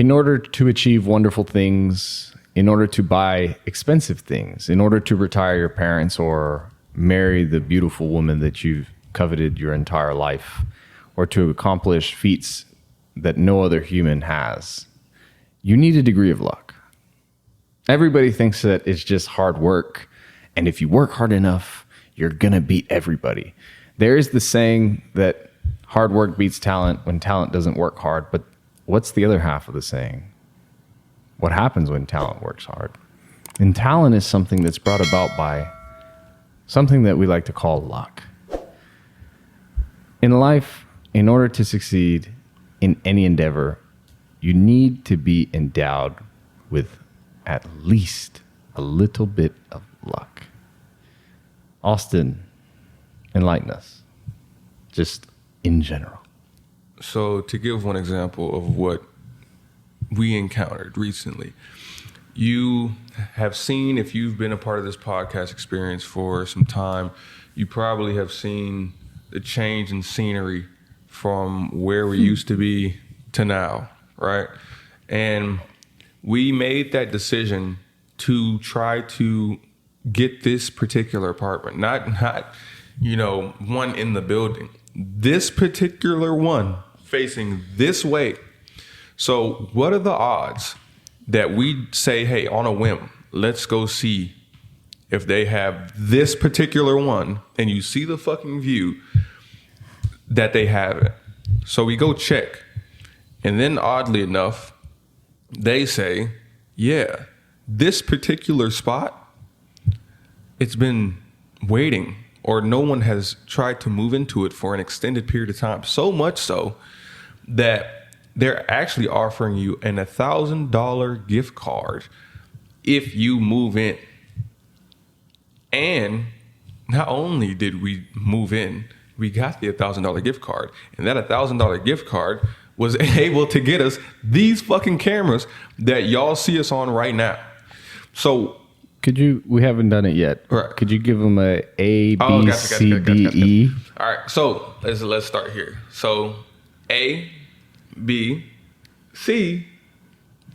In order to achieve wonderful things, in order to buy expensive things, in order to retire your parents or marry the beautiful woman that you've coveted your entire life, or to accomplish feats that no other human has, you need a degree of luck. Everybody thinks that it's just hard work, and if you work hard enough, you're gonna beat everybody. There is the saying that hard work beats talent when talent doesn't work hard, but what's the other half of the saying? What happens when talent works hard? And talent is something that's brought about by something that we like to call luck. In life, in order to succeed in any endeavor, you need to be endowed with at least a little bit of luck. Austin, enlighten us, just in general. So to give one example of what we encountered recently, you have seen, if you've been a part of this podcast experience for some time, you probably have seen the change in scenery from where we used to be to now, right? And we made that decision to try to get this particular apartment, not one in the building, this particular one facing this way. So what are the odds that we say, hey, on a whim, let's go see if they have this particular one, and you see the fucking view that they have it. So we go check. And then oddly enough, they say, yeah, this particular spot, it's been waiting, or no one has tried to move into it for an extended period of time. So much so that they're actually offering you an $1,000 gift card if you move in. And not only did we move in, we got the $1,000 gift card. And that $1,000 gift card was able to get us these fucking cameras that y'all see us on right now. So we haven't done it yet. Right. Could you give them a B, gotcha. C, D, E? All right. So let's start here. So A, B, C,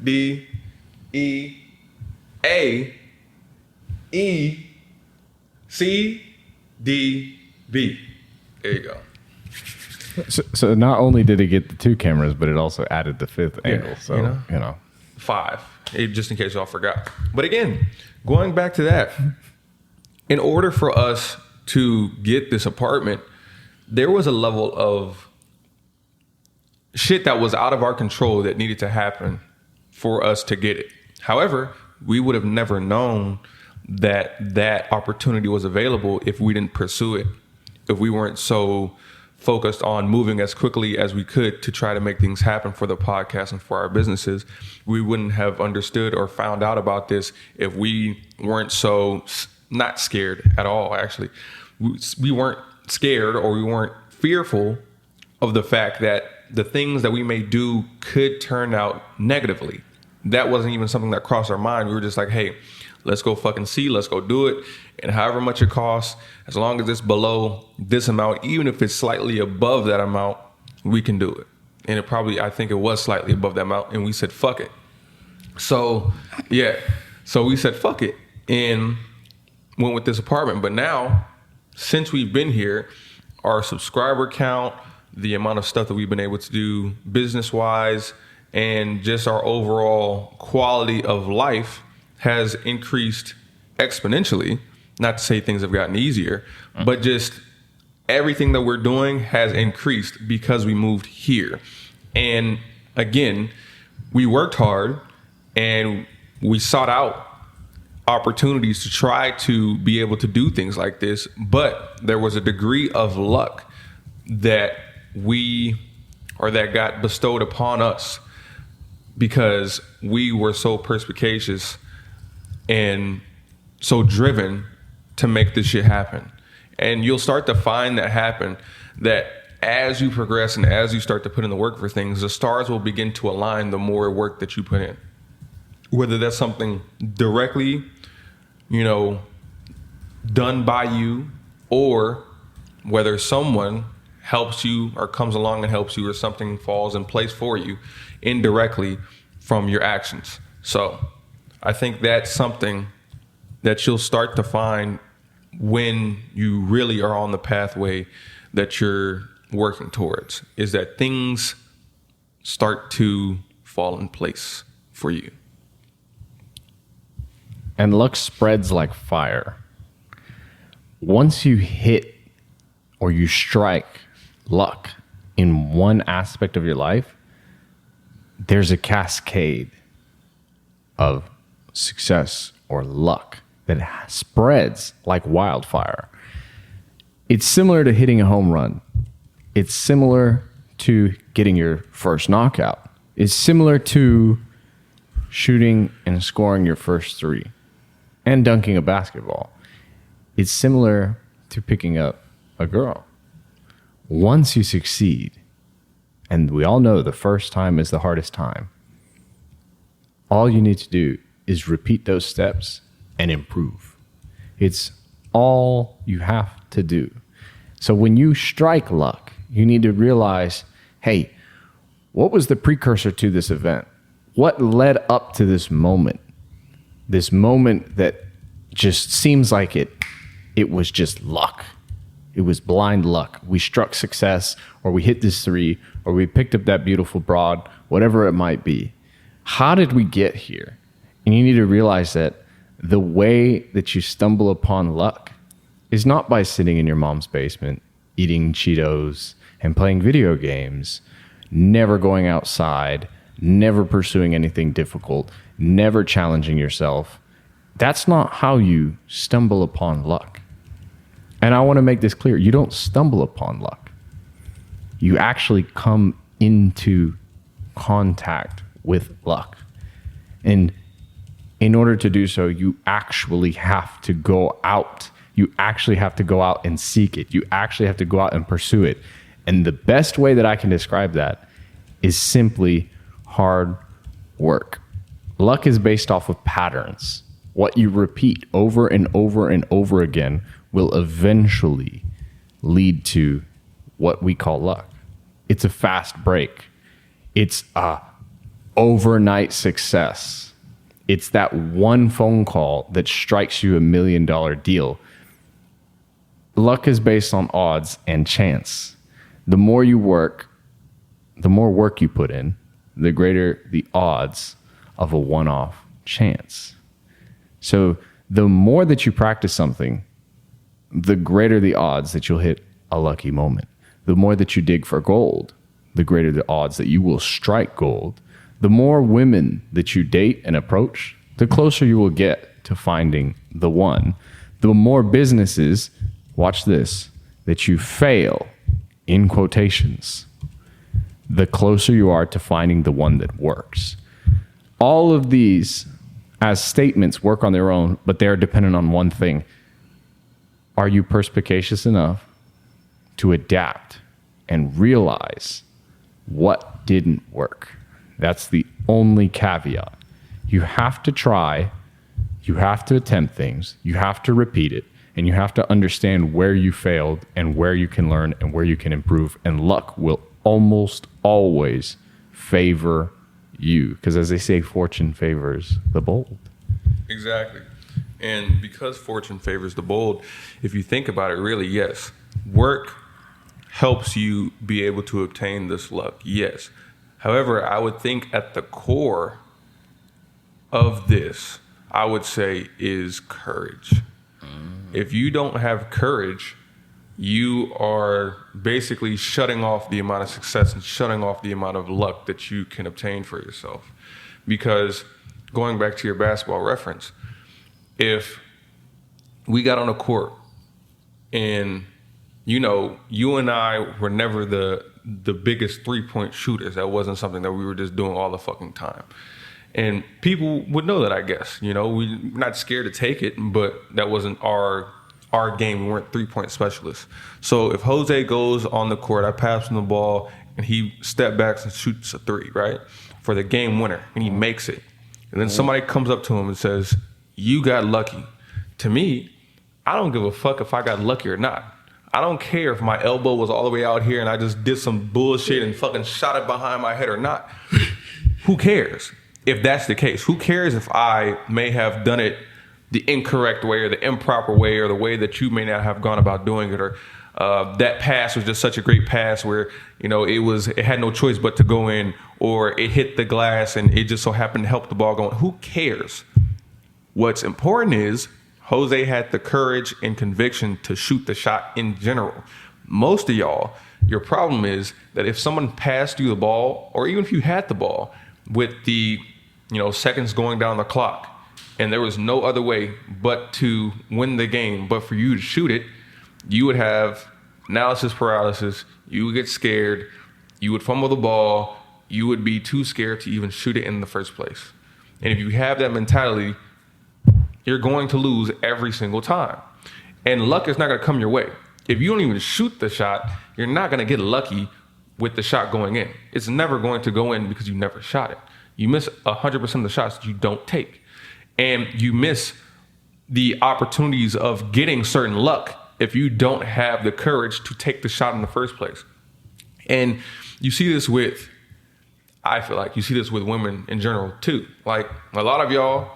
D, E, A, E, C, D, B. There you go. So not only did it get the two cameras, but it also added the fifth angle. So, you know. 5, just in case y'all forgot. But again, going back to that, in order for us to get this apartment, there was a level of shit that was out of our control that needed to happen for us to get it. However, we would have never known that opportunity was available if we didn't pursue it, if we weren't so focused on moving as quickly as we could to try to make things happen for the podcast and for our businesses. We wouldn't have understood or found out about this if we weren't so not scared at all, actually. We weren't scared, or we weren't fearful of the fact that the things that we may do could turn out negatively. That wasn't even something that crossed our mind. We were just like, hey, let's go fucking see, let's go do it. And however much it costs, as long as it's below this amount, even if it's slightly above that amount, we can do it. And I think it was slightly above that amount. And we said, fuck it. So, yeah. So we said, fuck it. And went with this apartment. But now, since we've been here, our subscriber count, the amount of stuff that we've been able to do business-wise, and just our overall quality of life has increased exponentially. Not to say things have gotten easier, but just everything that we're doing has increased because we moved here. And again, we worked hard and we sought out opportunities to try to be able to do things like this, but there was a degree of luck that got bestowed upon us because we were so perspicacious and so driven to make this shit happen. And you'll start to find that happen, that as you progress and as you start to put in the work for things, the stars will begin to align the more work that you put in. Whether that's something directly, done by you, or whether someone helps you or comes along and helps you, or something falls in place for you indirectly from your actions. So I think that's something that you'll start to find when you really are on the pathway that you're working towards, is that things start to fall in place for you. And luck spreads like fire. Once you hit or you strike luck in one aspect of your life, there's a cascade of success or luck that spreads like wildfire. It's similar to hitting a home run. It's similar to getting your first knockout. It's similar to shooting and scoring your first three and dunking a basketball. It's similar to picking up a girl. Once you succeed, and we all know the first time is the hardest time, all you need to do is repeat those steps and improve. It's all you have to do. So when you strike luck, you need to realize, hey, what was the precursor to this event? What led up to this moment? This moment that just seems like it was just luck. It was blind luck. We struck success, or we hit this three, or we picked up that beautiful broad, whatever it might be. How did we get here? And you need to realize that the way that you stumble upon luck is not by sitting in your mom's basement, eating Cheetos and playing video games, never going outside, never pursuing anything difficult, never challenging yourself. That's not how you stumble upon luck. And I want to make this clear. You don't stumble upon luck. You actually come into contact with luck. And in order to do so, you actually have to go out. You actually have to go out and seek it. You actually have to go out and pursue it. And the best way that I can describe that is simply hard work. Luck is based off of patterns. What you repeat over and over and over again will eventually lead to what we call luck. It's a fast break. It's a overnight success. It's that one phone call that strikes you $1 million deal. Luck is based on odds and chance. The more you work, the more work you put in, the greater the odds of a one-off chance. So the more that you practice something, the greater the odds that you'll hit a lucky moment. The more that you dig for gold, the greater the odds that you will strike gold. The more women that you date and approach, the closer you will get to finding the one. The more businesses, watch this, that you fail, in quotations, the closer you are to finding the one that works. All of these as statements work on their own, but they're dependent on one thing. Are you perspicacious enough to adapt and realize what didn't work? That's the only caveat. You have to try, you have to attempt things, you have to repeat it, and you have to understand where you failed and where you can learn and where you can improve. And luck will almost always favor you. Because as they say, fortune favors the bold. Exactly. And because fortune favors the bold, if you think about it, really, yes, work helps you be able to obtain this luck. Yes. However, I would think at the core of this, I would say, is courage. If you don't have courage, you are basically shutting off the amount of success and shutting off the amount of luck that you can obtain for yourself. Because going back to your basketball reference, if we got on a court and, you know, you and I were never the biggest three-point shooters, that wasn't something that we were just doing all the fucking time. And people would know that, I guess. You know, we're not scared to take it, but that wasn't our game. We weren't three-point specialists. So if Jose goes on the court, I pass him the ball, and he step backs and shoots a three, right, for the game winner, and he makes it. And then somebody comes up to him and says, you got lucky. To me, I don't give a fuck if I got lucky or not. I don't care if my elbow was all the way out here and I just did some bullshit and fucking shot it behind my head or not. Who cares? if that's the case? Who cares if I may have done it the incorrect way or the improper way or the way that you may not have gone about doing it, or that pass was just such a great pass where, you know, it had no choice but to go in, or it hit the glass and it just so happened to help the ball go in. Who cares? What's important is Jose had the courage and conviction to shoot the shot in general. Most of y'all, your problem is that if someone passed you the ball, or even if you had the ball with the, you know, seconds going down the clock, and there was no other way but to win the game, but for you to shoot it, you would have analysis paralysis. You would get scared. You would fumble the ball. You would be too scared to even shoot it in the first place. And if you have that mentality, you're going to lose every single time. And luck is not going to come your way. If you don't even shoot the shot, you're not going to get lucky with the shot going in. It's never going to go in because you never shot it. You miss 100% of the shots you don't take. And you miss the opportunities of getting certain luck if you don't have the courage to take the shot in the first place. And you see this with, I feel like you see this with women in general too. Like a lot of y'all,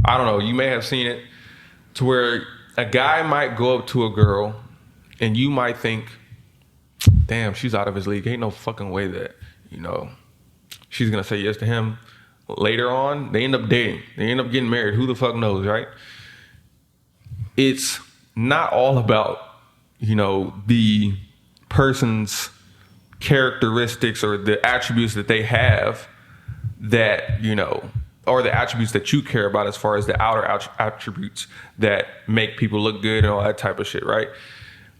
I don't know, you may have seen it to where a guy might go up to a girl and you might think, damn, she's out of his league. Ain't no fucking way that, you know, she's going to say yes to him. Later on, they end up dating. They end up getting married. Who the fuck knows, right? It's not all about, you know, the person's characteristics or the attributes that they have that, you know, or the attributes that you care about as far as the outer attributes that make people look good and all that type of shit, right?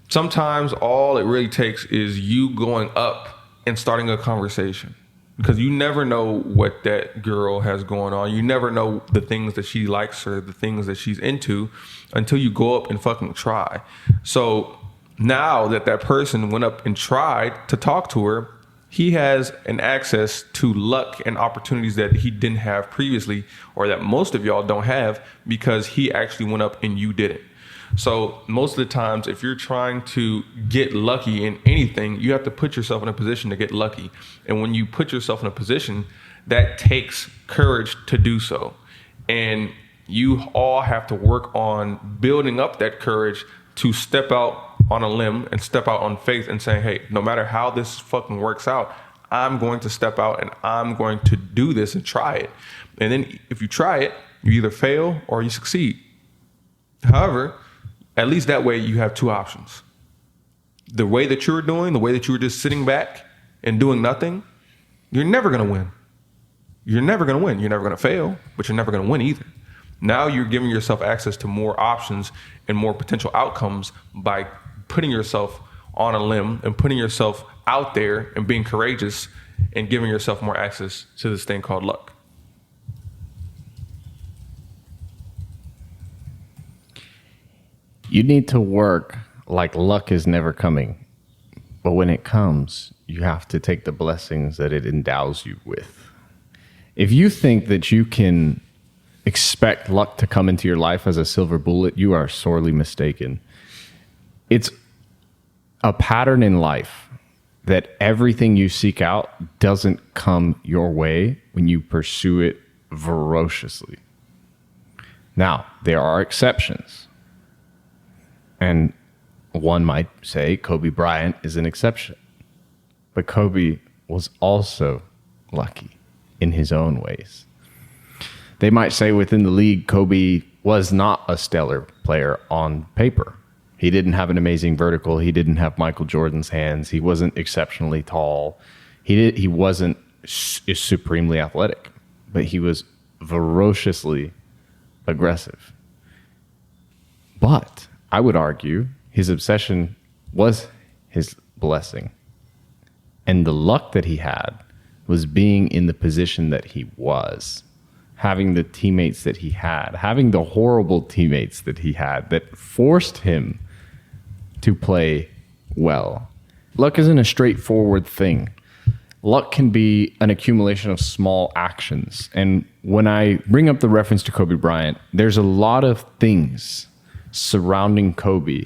Sometimes all it really takes is you going up and starting a conversation. Because you never know what that girl has going on. You never know the things that she likes or the things that she's into until you go up and fucking try. So now that person went up and tried to talk to her, he has an access to luck and opportunities that he didn't have previously, or that most of y'all don't have, because he actually went up and you didn't. So most of the times, if you're trying to get lucky in anything, you have to put yourself in a position to get lucky. And when you put yourself in a position, that takes courage to do so. And you all have to work on building up that courage to step out on a limb and step out on faith and saying, hey, no matter how this fucking works out, I'm going to step out and I'm going to do this and try it. And then if you try it, you either fail or you succeed. However, at least that way you have two options. The way that you're doing, the way that you were just sitting back and doing nothing, you're never going to win. You're never going to win. You're never going to fail, but you're never going to win either. Now you're giving yourself access to more options and more potential outcomes by putting yourself on a limb and putting yourself out there and being courageous and giving yourself more access to this thing called luck. You need to work like luck is never coming. But when it comes, you have to take the blessings that it endows you with. If you think that you can expect luck to come into your life as a silver bullet, you are sorely mistaken. It's a pattern in life that everything you seek out doesn't come your way when you pursue it ferociously. Now, there are exceptions. And one might say Kobe Bryant is an exception. But Kobe was also lucky in his own ways. They might say within the league, Kobe was not a stellar player on paper. He didn't have an amazing vertical. He didn't have Michael Jordan's hands. He wasn't exceptionally tall. He wasn't supremely athletic, but he was ferociously aggressive. But I would argue his obsession was his blessing. And the luck that he had was being in the position that he was, having the teammates that he had, having the horrible teammates that he had that forced him to play well. Luck isn't a straightforward thing. Luck can be an accumulation of small actions. And when I bring up the reference to Kobe Bryant, there's a lot of things surrounding Kobe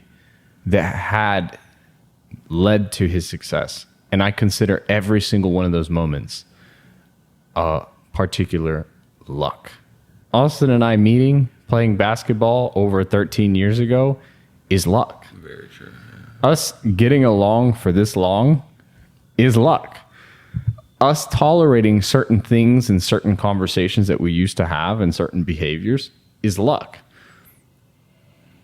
that had led to his success. And I consider every single one of those moments particular luck. Austin and I meeting, playing basketball over 13 years ago is luck. Very true. Yeah. Us getting along for this long is luck. Us tolerating certain things and certain conversations that we used to have and certain behaviors is luck.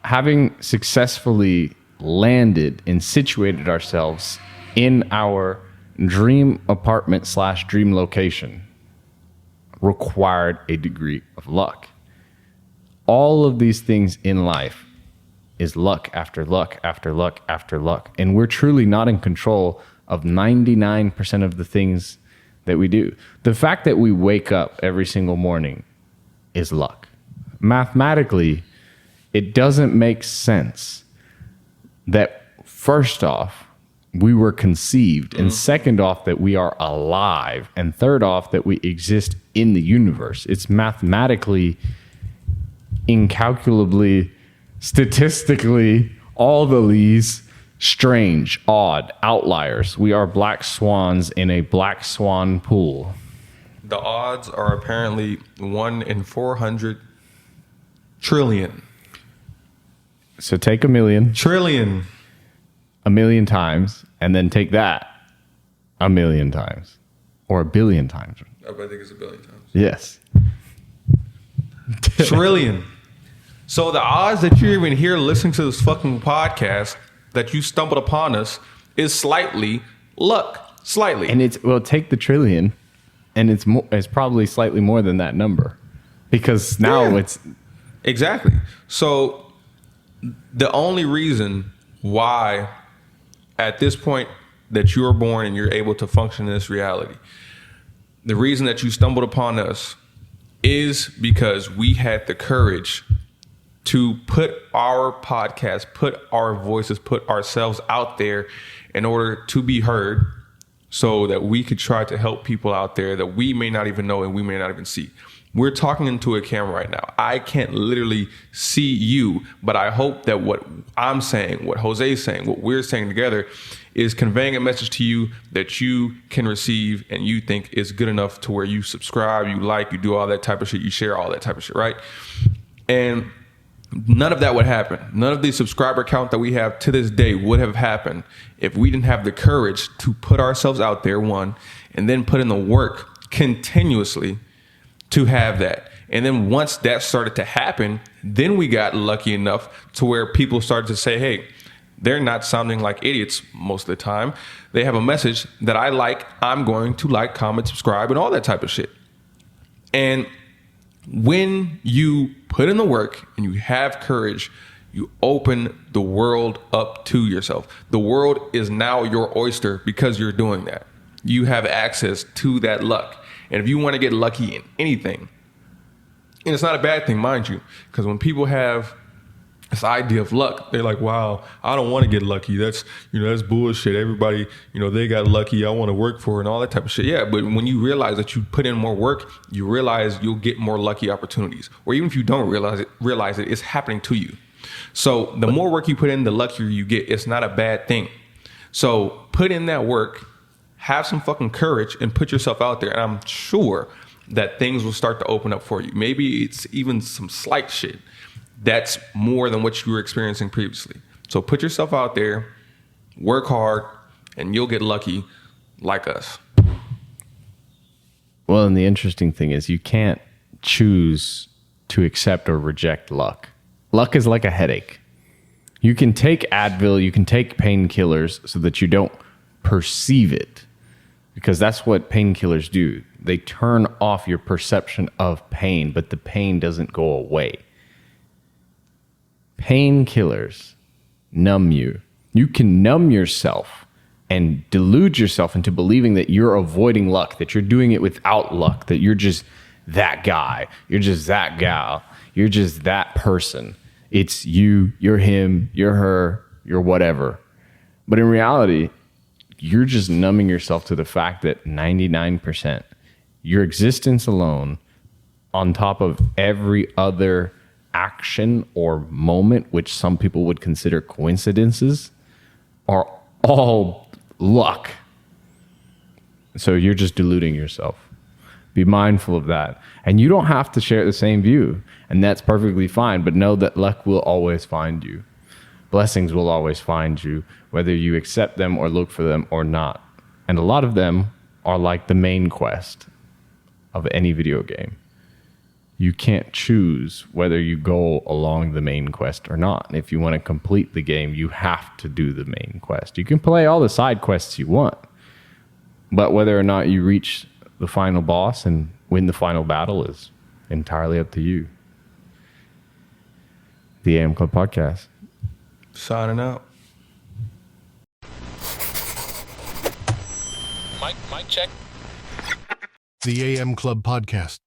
Having successfully landed and situated ourselves in our dream apartment / dream location required a degree of luck. All of these things in life is luck after luck after luck after luck. And we're truly not in control of 99% of the things that we do. The fact that we wake up every single morning is luck. Mathematically, it doesn't make sense that first off, we were conceived, and second off, that we are alive, and third off, that we exist in the universe. It's mathematically, incalculably, statistically, all the lees, strange, odd, outliers. We are black swans in a black swan pool. The odds are apparently 1 in 400 trillion. So take a million times, and then take that a million times or a billion times. I think it's a billion times. Yes. Trillion. So the odds that you're even here listening to this fucking podcast, that you stumbled upon us, is slightly luck. Slightly. And take the trillion, and it's probably slightly more than that number, because now it's exactly. So the only reason why at this point that you are born and you're able to function in this reality, the reason that you stumbled upon us is because we had the courage to put our podcast, put our voices, put ourselves out there in order to be heard, so that we could try to help people out there that we may not even know and we may not even see. We're talking into a camera right now. I can't literally see you, but I hope that what I'm saying, what Jose's saying, what we're saying together is conveying a message to you that you can receive and you think is good enough to where you subscribe, you like, you do all that type of shit, you share all that type of shit, right? And none of that would happen. None of the subscriber count that we have to this day would have happened if we didn't have the courage to put ourselves out there, one, and then put in the work continuously to have that. And then once that started to happen, then we got lucky enough to where people started to say, hey, they're not sounding like idiots most of the time. They have a message that I like. I'm going to like, comment, subscribe, and all that type of shit. And when you put in the work and you have courage, you open the world up to yourself. The world is now your oyster because you're doing that. You have access to that luck. And if you want to get lucky in anything, and it's not a bad thing, mind you, because when people have this idea of luck, they're like, wow, I don't want to get lucky. That's bullshit. Everybody, they got lucky. I want to work for it and all that type of shit. Yeah, but when you realize that you put in more work, you realize you'll get more lucky opportunities. Or even if you don't realize it, it's happening to you. So the more work you put in, the luckier you get. It's not a bad thing. So put in that work, have some fucking courage, and put yourself out there. And I'm sure that things will start to open up for you. Maybe it's even some slight shit that's more than what you were experiencing previously. So put yourself out there, work hard, and you'll get lucky like us. Well, and the interesting thing is you can't choose to accept or reject luck. Luck is like a headache. You can take Advil, you can take painkillers so that you don't perceive it, because that's what painkillers do. They turn off your perception of pain, but the pain doesn't go away. Painkillers numb you. You can numb yourself and delude yourself into believing that you're avoiding luck, that you're doing it without luck, that you're just that guy, you're just that gal, you're just that person. It's you, you're him, you're her, you're whatever. But in reality, you're just numbing yourself to the fact that 99%, your existence alone, on top of every other action or moment, which some people would consider coincidences, are all luck. So you're just deluding yourself. Be mindful of that. And you don't have to share the same view. And that's perfectly fine. But know that luck will always find you. Blessings will always find you, whether you accept them or look for them or not. And a lot of them are like the main quest of any video game. You can't choose whether you go along the main quest or not. If you want to complete the game, you have to do the main quest. You can play all the side quests you want, but whether or not you reach the final boss and win the final battle is entirely up to you. The AM Club Podcast. Signing out. Mic check. The AM Club Podcast.